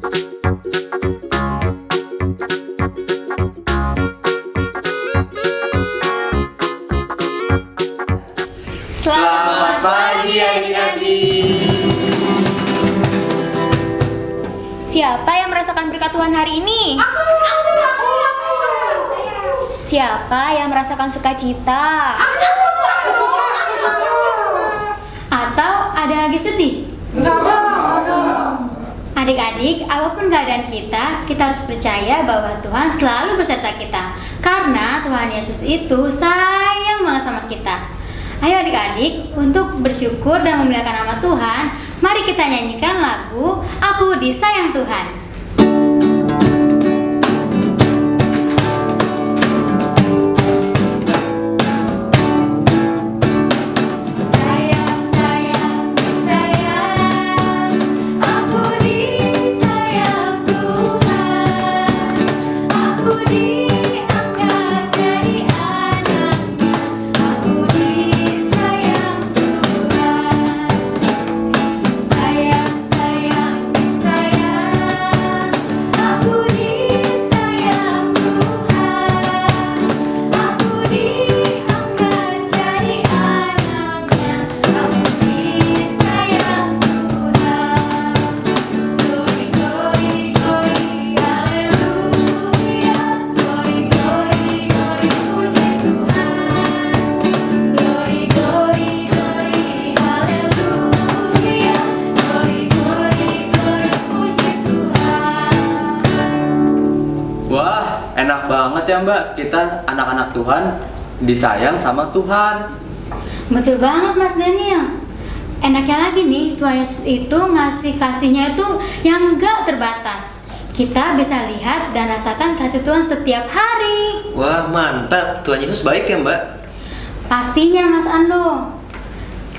Selamat pagi adik-adik. Siapa yang merasakan berkat Tuhan hari ini? Aku. Siapa yang merasakan sukacita? Atau ada lagi sedih? Adik-adik, apapun keadaan kita harus percaya bahwa Tuhan selalu beserta kita. Karena Tuhan Yesus itu sayang banget sama kita. Ayo adik-adik, untuk bersyukur dan memuliakan nama Tuhan, mari kita nyanyikan lagu Aku Disayang Tuhan. Wah, enak banget ya Mbak, kita anak-anak Tuhan disayang sama Tuhan. Betul banget Mas Daniel. Enaknya lagi nih, Tuhan Yesus itu ngasih kasihnya itu yang gak terbatas. Kita bisa lihat dan rasakan kasih Tuhan setiap hari. Wah, mantap. Tuhan Yesus baik ya, Mbak? Pastinya Mas Ando.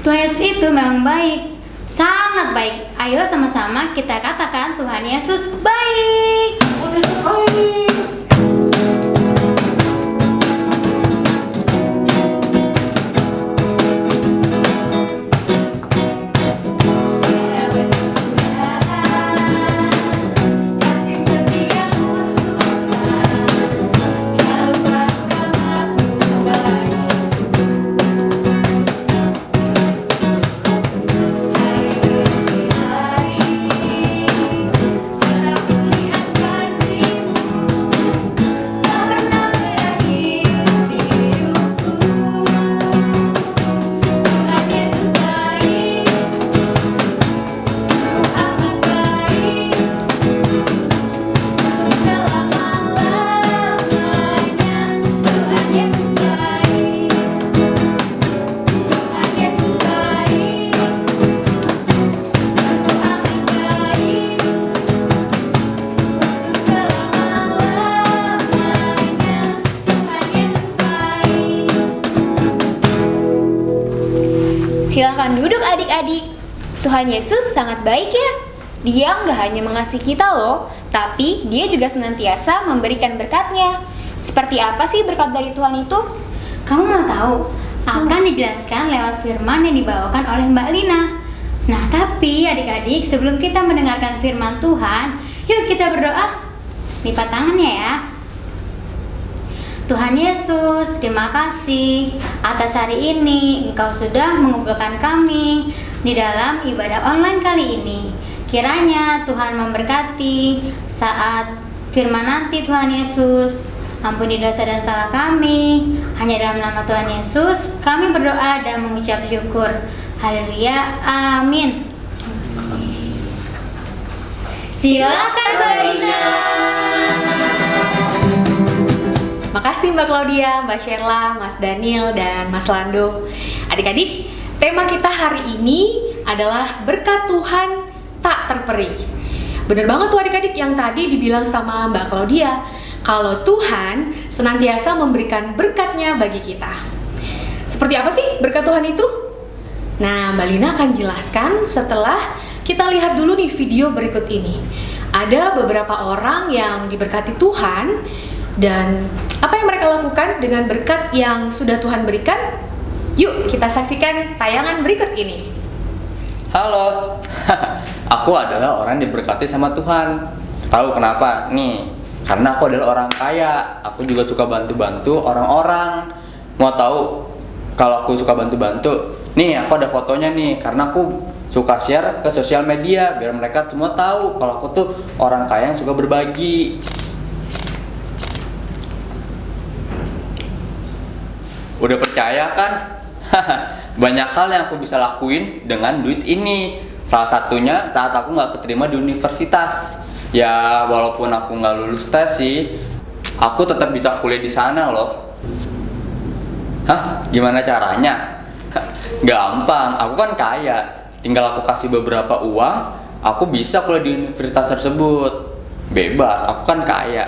Tuhan Yesus itu memang baik, sangat baik. Ayo sama-sama kita katakan Tuhan Yesus baik. Silahkan duduk adik-adik. Tuhan Yesus sangat baik ya. Dia nggak hanya mengasihi kita loh, tapi dia juga senantiasa memberikan berkatnya. Seperti apa sih berkat dari Tuhan itu? Kamu mau tahu? Akan dijelaskan lewat firman yang dibawakan oleh Mbak Lina. Nah tapi adik-adik, sebelum kita mendengarkan firman Tuhan, yuk kita berdoa. Lipat tangannya ya. Tuhan Yesus, terima kasih atas hari ini Engkau sudah mengumpulkan kami di dalam ibadah online kali ini. Kiranya Tuhan memberkati saat firman nanti Tuhan Yesus. Ampuni dosa dan salah kami. Hanya dalam nama Tuhan Yesus kami berdoa dan mengucap syukur. Haleluya, amin. Silakan Mbak Lina. Makasih Mbak Claudia, Mbak Sheila, Mas Daniel, dan Mas Lando. Adik-adik, tema kita hari ini adalah berkat Tuhan tak terperi. Bener banget tuh adik-adik yang tadi dibilang sama Mbak Claudia, kalau Tuhan senantiasa memberikan berkatnya bagi kita. Seperti apa sih berkat Tuhan itu? Nah, Mbak Lina akan jelaskan setelah kita lihat dulu nih video berikut ini. Ada beberapa orang yang diberkati Tuhan, dan apa yang mereka lakukan dengan berkat yang sudah Tuhan berikan? Yuk kita saksikan tayangan berikut ini. Halo, Aku adalah orang yang diberkati sama Tuhan. Tahu kenapa? Nih, karena aku adalah orang kaya. Aku juga suka bantu-bantu orang-orang. Mau tahu kalau aku suka bantu-bantu? Nih, aku ada fotonya nih, karena aku suka share ke sosial media biar mereka semua tahu kalau aku tuh orang kaya yang suka berbagi. Udah percaya kan? Banyak hal yang aku bisa lakuin dengan duit ini. Salah satunya saat aku nggak keterima di universitas. Ya walaupun aku nggak lulus tes sih, aku tetap bisa kuliah di sana loh. Hah? Gimana caranya? Gampang, aku kan kaya. Tinggal aku kasih beberapa uang, aku bisa kuliah di universitas tersebut. Bebas, aku kan kaya.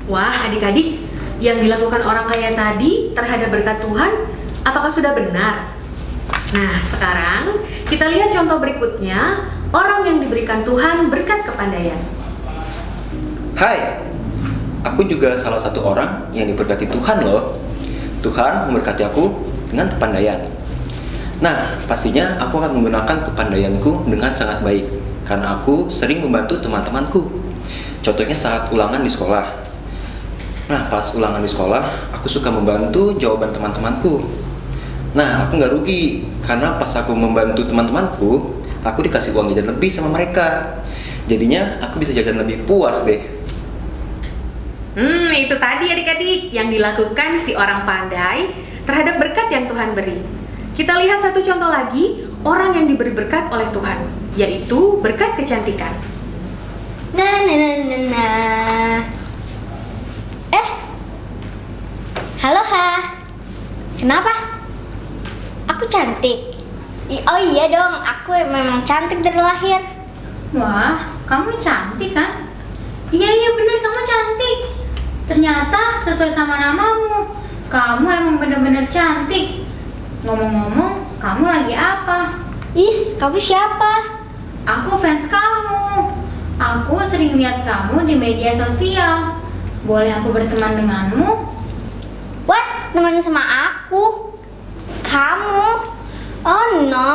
Wah, adik-adik, yang dilakukan orang kaya tadi terhadap berkat Tuhan, apakah sudah benar? Nah, sekarang kita lihat contoh berikutnya, orang yang diberikan Tuhan berkat kepandaian. Hai, aku juga salah satu orang yang diberkati Tuhan loh. Tuhan memberkati aku dengan kepandaian. Nah, pastinya aku akan menggunakan kepandaianku dengan sangat baik, karena aku sering membantu teman-temanku. Contohnya saat ulangan di sekolah. Nah, pas ulangan di sekolah, aku suka membantu jawaban teman-temanku. Nah, aku nggak rugi, karena pas aku membantu teman-temanku, aku dikasih uang jajan lebih sama mereka. Jadinya, aku bisa jajan lebih puas deh. Itu tadi adik-adik yang dilakukan si orang pandai terhadap berkat yang Tuhan beri. Kita lihat satu contoh lagi, orang yang diberi berkat oleh Tuhan, yaitu berkat kecantikan. Halo Ha. Kenapa? Aku cantik. Oh iya dong, aku memang cantik dari lahir. Wah, kamu cantik kan? Iya bener, kamu cantik. Ternyata sesuai sama namamu. Kamu emang bener-bener cantik. Ngomong-ngomong, kamu lagi apa? Kamu siapa? Aku fans kamu. Aku sering lihat kamu di media sosial. Boleh aku berteman denganmu? What? Teman sama aku? Kamu? Oh no,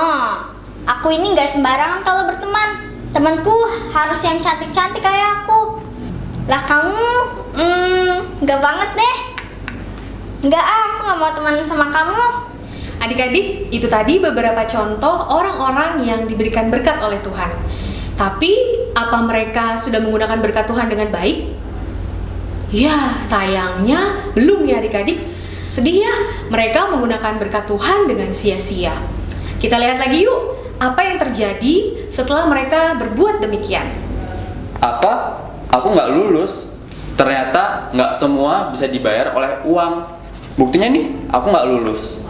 aku ini gak sembarangan kalau berteman. Temanku harus yang cantik-cantik kayak aku. Lah kamu, gak banget deh. Enggak, aku gak mau teman sama kamu. Adik-adik, itu tadi beberapa contoh orang-orang yang diberikan berkat oleh Tuhan. Tapi, apa mereka sudah menggunakan berkat Tuhan dengan baik? Ya, sayangnya belum ya adik-adik. Sedih ya, mereka menggunakan berkat Tuhan dengan sia-sia. Kita lihat lagi yuk, apa yang terjadi setelah mereka berbuat demikian. Apa? Aku nggak lulus. Ternyata nggak semua bisa dibayar oleh uang. Buktinya nih, aku nggak lulus.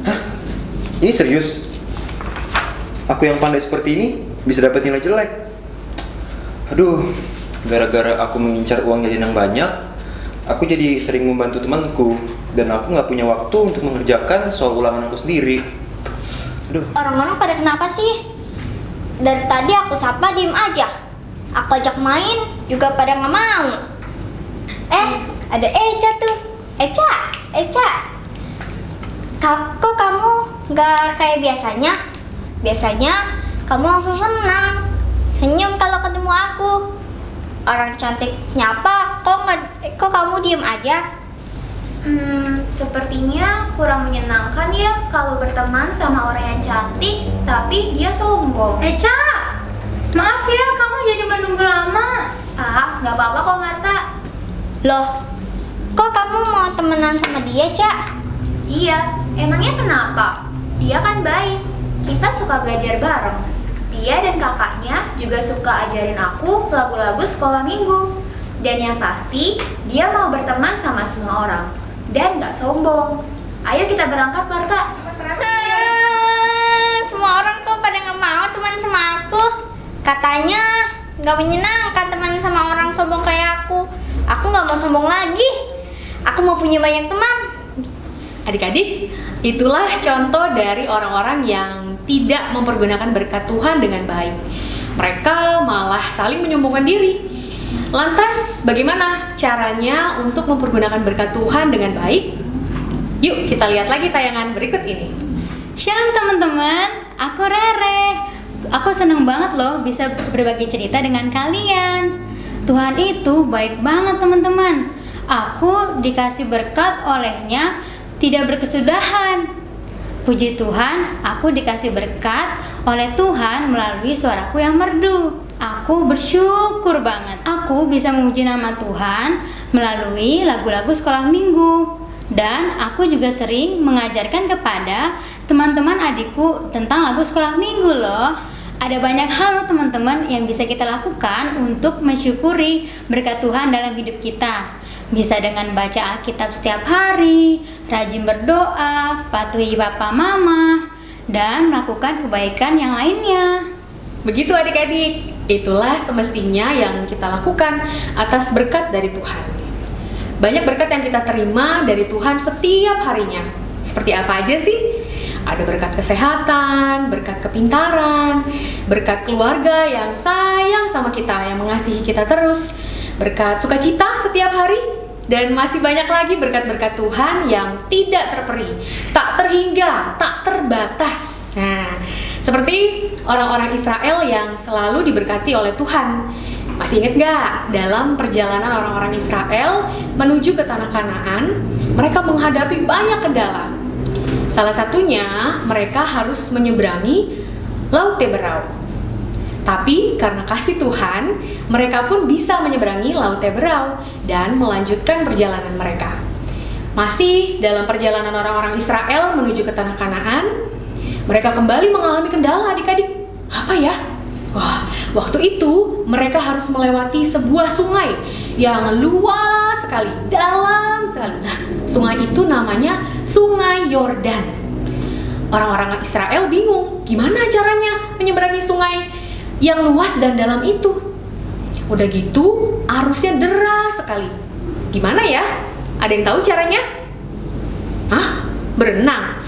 Hah? Ini serius? Aku yang pandai seperti ini bisa dapat nilai jelek. Aduh, gara-gara aku mengincar uang jajan yang banyak, aku jadi sering membantu temanku, dan aku nggak punya waktu untuk mengerjakan soal ulangan aku sendiri. Aduh. Orang-orang pada kenapa sih? Dari tadi aku sapa diem aja. Aku ajak main juga pada nggak mau. Ada Eca tuh. Eca. Kok kamu nggak kayak biasanya? Biasanya kamu langsung senang, senyum kalau ketemu aku. Orang cantik nyapa, kok kamu diem aja? Sepertinya kurang menyenangkan ya kalau berteman sama orang yang cantik tapi dia sombong. Eca, maaf ya kamu jadi menunggu lama. Nggak apa-apa kok Marta. Loh, kok kamu mau temenan sama dia, Cak? Iya, emangnya kenapa? Dia kan baik, kita suka belajar bareng. Dia dan kakaknya juga suka ajarin aku lagu-lagu sekolah minggu. Dan yang pasti, dia mau berteman sama semua orang dan gak sombong. Ayo kita berangkat, Marta. Semua orang kok pada nggak mau teman sama aku. Katanya nggak menyenangkan teman sama orang sombong kayak aku. Aku nggak mau sombong lagi. Aku mau punya banyak teman. Adik-adik, itulah contoh dari orang-orang yang tidak mempergunakan berkat Tuhan dengan baik. Mereka malah saling menyombongkan diri. Lantas, bagaimana caranya untuk mempergunakan berkat Tuhan dengan baik? Yuk, kita lihat lagi tayangan berikut ini. Shalom teman-teman, aku Rere. Aku seneng banget loh bisa berbagi cerita dengan kalian. Tuhan itu baik banget teman-teman. Aku dikasih berkat olehnya tidak berkesudahan. Puji Tuhan, aku dikasih berkat oleh Tuhan melalui suaraku yang merdu. Aku bersyukur banget. Aku bisa memuji nama Tuhan melalui lagu-lagu sekolah minggu. Dan aku juga sering mengajarkan kepada teman-teman adikku tentang lagu sekolah minggu loh. Ada banyak hal loh teman-teman yang bisa kita lakukan untuk mensyukuri berkat Tuhan dalam hidup kita. Bisa dengan baca Alkitab setiap hari, rajin berdoa, patuhi papa mama, dan melakukan kebaikan yang lainnya. Begitu adik-adik, itulah semestinya yang kita lakukan atas berkat dari Tuhan. Banyak berkat yang kita terima dari Tuhan setiap harinya. Seperti apa aja sih? Ada berkat kesehatan, berkat kepintaran, berkat keluarga yang sayang sama kita, yang mengasihi kita terus, berkat sukacita setiap hari, dan masih banyak lagi berkat-berkat Tuhan yang tidak terperi, tak terhingga, tak terbatas. Nah, seperti orang-orang Israel yang selalu diberkati oleh Tuhan. Masih ingat gak? Dalam perjalanan orang-orang Israel menuju ke tanah Kanaan, mereka menghadapi banyak kendala. Salah satunya, mereka harus menyeberangi Laut Teberau. Tapi karena kasih Tuhan, mereka pun bisa menyeberangi Laut Teberau dan melanjutkan perjalanan mereka. Masih dalam perjalanan orang-orang Israel menuju ke tanah Kanaan, mereka kembali mengalami kendala adik-adik. Apa ya? Wah, waktu itu mereka harus melewati sebuah sungai yang luas sekali, dalam sekali. Nah, sungai itu namanya Sungai Yordan. Orang-orang Israel bingung, gimana caranya menyeberangi sungai yang luas dan dalam itu? Udah gitu, arusnya deras sekali. Gimana ya? Ada yang tahu caranya? Hah? Berenang?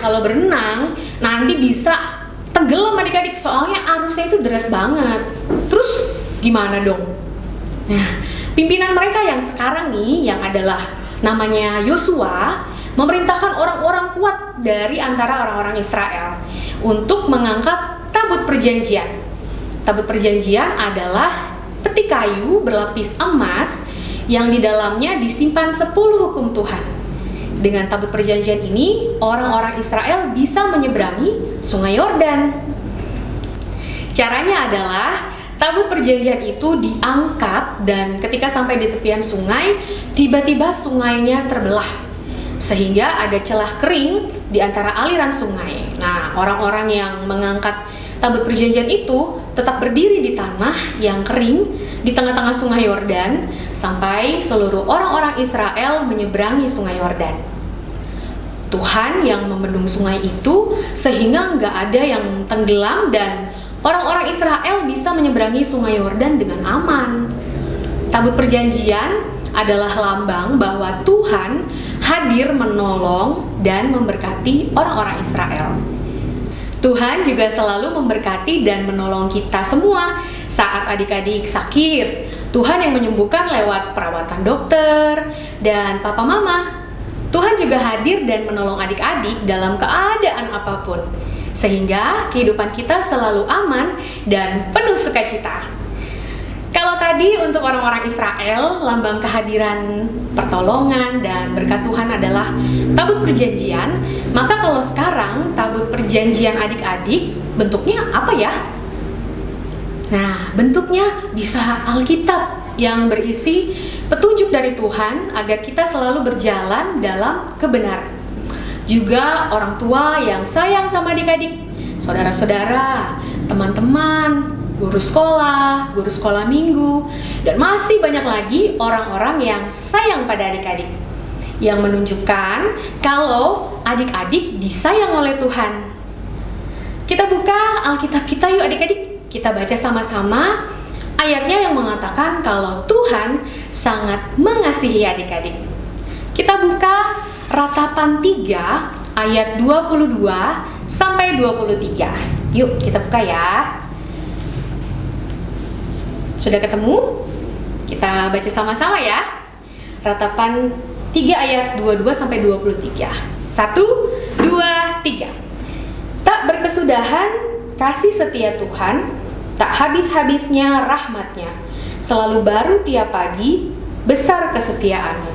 Kalau berenang, nanti bisa tenggelam adik-adik, soalnya arusnya itu deras banget. Terus gimana dong? Nah, pimpinan mereka yang sekarang nih, yang adalah namanya Yosua, memerintahkan orang-orang kuat dari antara orang-orang Israel untuk mengangkat tabut perjanjian. Tabut perjanjian adalah peti kayu berlapis emas yang di dalamnya disimpan 10 hukum Tuhan. Dengan tabut perjanjian ini, orang-orang Israel bisa menyeberangi Sungai Yordan. Caranya adalah tabut perjanjian itu diangkat dan ketika sampai di tepian sungai, tiba-tiba sungainya terbelah sehingga ada celah kering di antara aliran sungai. Nah, orang-orang yang mengangkat tabut perjanjian itu tetap berdiri di tanah yang kering di tengah-tengah Sungai Yordan sampai seluruh orang-orang Israel menyeberangi Sungai Yordan. Tuhan yang membendung sungai itu sehingga nggak ada yang tenggelam dan orang-orang Israel bisa menyeberangi Sungai Yordan dengan aman. Tabut perjanjian adalah lambang bahwa Tuhan hadir menolong dan memberkati orang-orang Israel. Tuhan juga selalu memberkati dan menolong kita semua saat adik-adik sakit. Tuhan yang menyembuhkan lewat perawatan dokter dan papa mama. Tuhan juga hadir dan menolong adik-adik dalam keadaan apapun, sehingga kehidupan kita selalu aman dan penuh sukacita. Kalau tadi untuk orang-orang Israel, lambang kehadiran pertolongan dan berkat Tuhan adalah tabut perjanjian, maka kalau sekarang tabut perjanjian adik-adik bentuknya apa ya? Nah, bentuknya bisa Alkitab yang berisi petunjuk dari Tuhan agar kita selalu berjalan dalam kebenaran. Juga orang tua yang sayang sama adik-adik, saudara-saudara, teman-teman, guru sekolah minggu, dan masih banyak lagi orang-orang yang sayang pada adik-adik, yang menunjukkan kalau adik-adik disayang oleh Tuhan. Kita buka Alkitab kita yuk adik-adik, kita baca sama-sama ayatnya yang mengatakan kalau Tuhan sangat mengasihi adik-adik. Kita buka Ratapan 3 ayat 22 sampai 23. Yuk kita buka ya. Sudah ketemu? Kita baca sama-sama ya. Ratapan 3 ayat 22 sampai 23. 1, 2, 3. Tak berkesudahan kasih setia Tuhan, tak habis-habisnya rahmat-Nya, selalu baru tiap pagi, besar kesetiaan-Mu.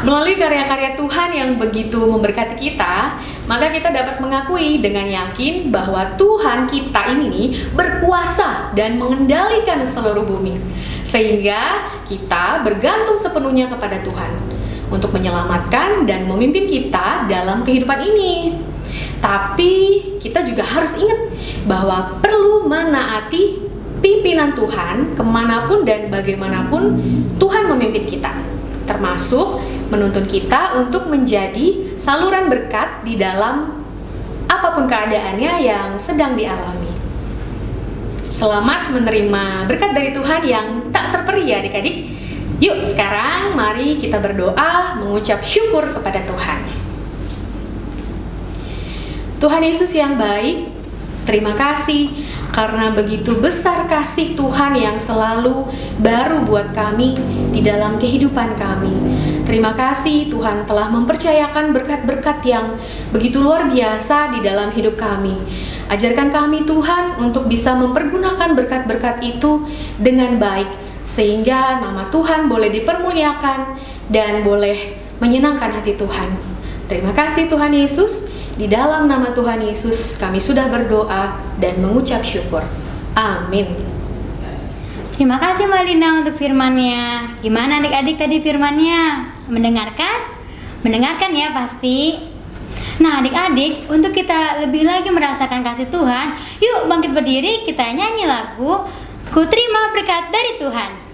Melalui karya-karya Tuhan yang begitu memberkati kita, maka kita dapat mengakui dengan yakin bahwa Tuhan kita ini berkuasa dan mengendalikan seluruh bumi. Sehingga kita bergantung sepenuhnya kepada Tuhan untuk menyelamatkan dan memimpin kita dalam kehidupan ini. Tapi kita juga harus ingat bahwa perlu menaati pimpinan Tuhan kemanapun dan bagaimanapun Tuhan memimpin kita, termasuk menuntun kita untuk menjadi saluran berkat di dalam apapun keadaannya yang sedang dialami. Selamat menerima berkat dari Tuhan yang tak terperi ya adik-adik. Yuk sekarang mari kita berdoa mengucap syukur kepada Tuhan. Tuhan Yesus yang baik, terima kasih karena begitu besar kasih Tuhan yang selalu baru buat kami di dalam kehidupan kami. Terima kasih Tuhan telah mempercayakan berkat-berkat yang begitu luar biasa di dalam hidup kami. Ajarkan kami Tuhan untuk bisa mempergunakan berkat-berkat itu dengan baik, sehingga nama Tuhan boleh dipermuliakan dan boleh menyenangkan hati Tuhan. Terima kasih Tuhan Yesus. Di dalam nama Tuhan Yesus kami sudah berdoa dan mengucap syukur. Amin. Terima kasih Mbak Lina untuk firman-Nya. Gimana adik-adik tadi firman-Nya? Mendengarkan? Mendengarkan ya pasti. Nah adik-adik, untuk kita lebih lagi merasakan kasih Tuhan, yuk bangkit berdiri, kita nyanyi lagu Ku Terima Berkat dari Tuhan.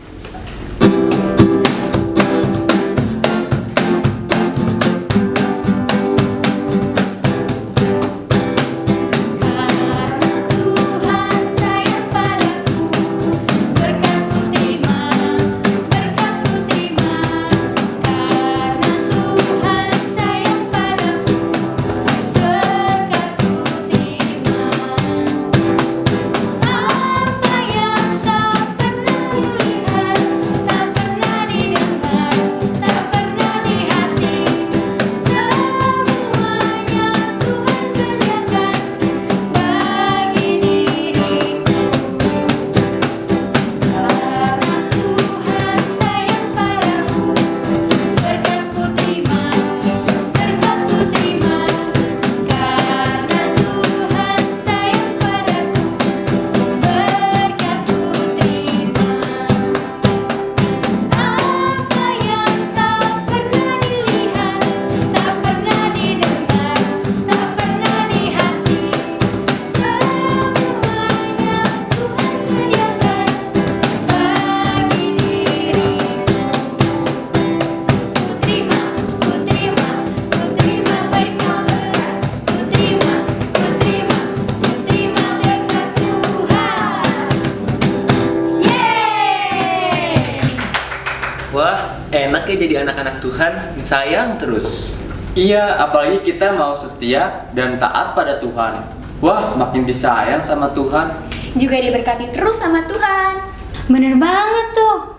Wah, enak ya jadi anak-anak Tuhan, sayang terus. Iya, apalagi kita mau setia dan taat pada Tuhan. Wah, makin disayang sama Tuhan. Juga diberkati terus sama Tuhan. Bener banget tuh.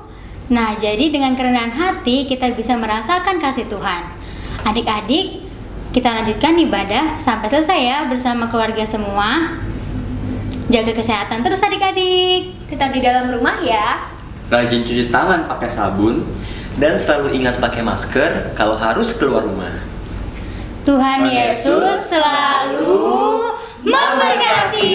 Nah, jadi dengan kerendahan hati kita bisa merasakan kasih Tuhan. Adik-adik, kita lanjutkan ibadah sampai selesai ya bersama keluarga semua. Jaga kesehatan terus adik-adik. Tetap di dalam rumah ya. Rajin cuci tangan pakai sabun. Dan selalu ingat pakai masker kalau harus keluar rumah. Tuhan Yesus selalu memberkati.